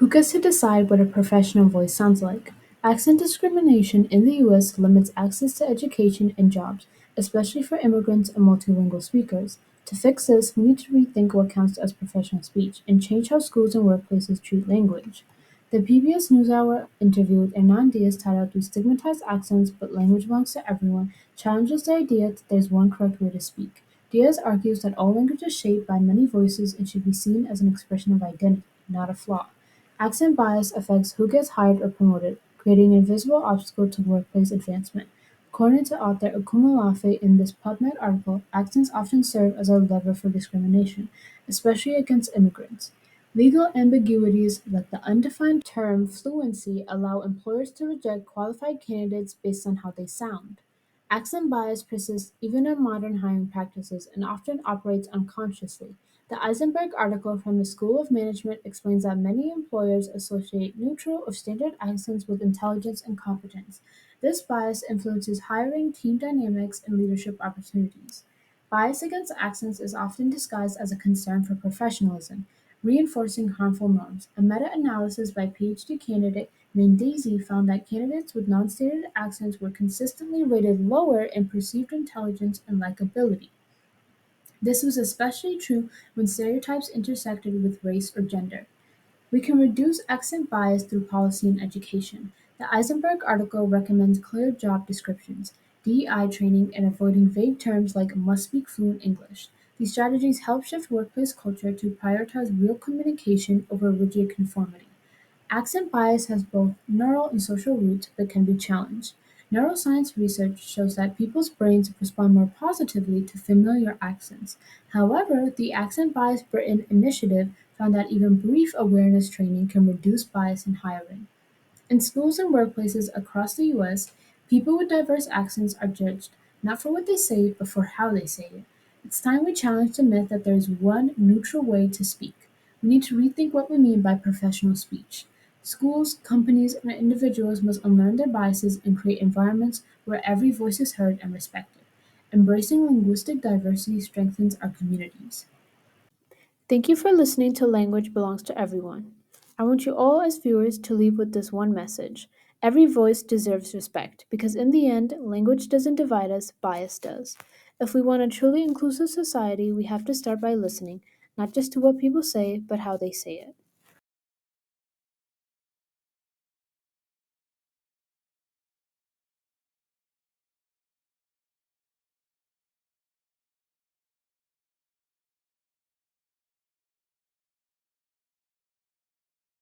Who gets to decide what a professional voice sounds like? Accent discrimination in the US limits access to education and jobs, especially for immigrants and multilingual speakers. To fix this, we need to rethink what counts as professional speech and change how schools and workplaces treat language. The PBS NewsHour interviewed Hernan Diaz titled "We Stigmatize Accents, but Language Belongs to Everyone" challenges the idea that there's one correct way to speak. Diaz argues that all language is shaped by many voices and should be seen as an expression of identity, not a flaw. Accent bias affects who gets hired or promoted, creating an invisible obstacle to workplace advancement. According to author Akumulafe in this PubMed article, accents often serve as a lever for discrimination, especially against immigrants. Legal ambiguities like the undefined term fluency allow employers to reject qualified candidates based on how they sound. Accent bias persists even in modern hiring practices and often operates unconsciously. The Eisenberg article from the School of Management explains that many employers associate neutral or standard accents with intelligence and competence. This bias influences hiring, team dynamics, and leadership opportunities. Bias against accents is often disguised as a concern for professionalism, reinforcing harmful norms. A meta analysis by PhD candidate named Daisy found that candidates with non standard accents were consistently rated lower in perceived intelligence and likability. This was especially true when stereotypes intersected with race or gender. We can reduce accent bias through policy and education. The Eisenberg article recommends clear job descriptions, DEI training, and avoiding vague terms like must speak fluent English. These strategies help shift workplace culture to prioritize real communication over rigid conformity. Accent bias has both neural and social roots but can be challenged. Neuroscience research shows that people's brains respond more positively to familiar accents. However, the Accent Bias Britain initiative found that even brief awareness training can reduce bias in hiring. In schools and workplaces across the US, people with diverse accents are judged not for what they say, but for how they say it. It's time we challenge the myth that there is one neutral way to speak. We need to rethink what we mean by professional speech. Schools, companies, and individuals must unlearn their biases and create environments where every voice is heard and respected. Embracing linguistic diversity strengthens our communities. Thank you for listening to Language Belongs to Everyone. I want you all, as viewers, to leave with this one message. Every voice deserves respect because, in the end, language doesn't divide us, bias does. If we want a truly inclusive society, we have to start by listening, not just to what people say, but how they say it.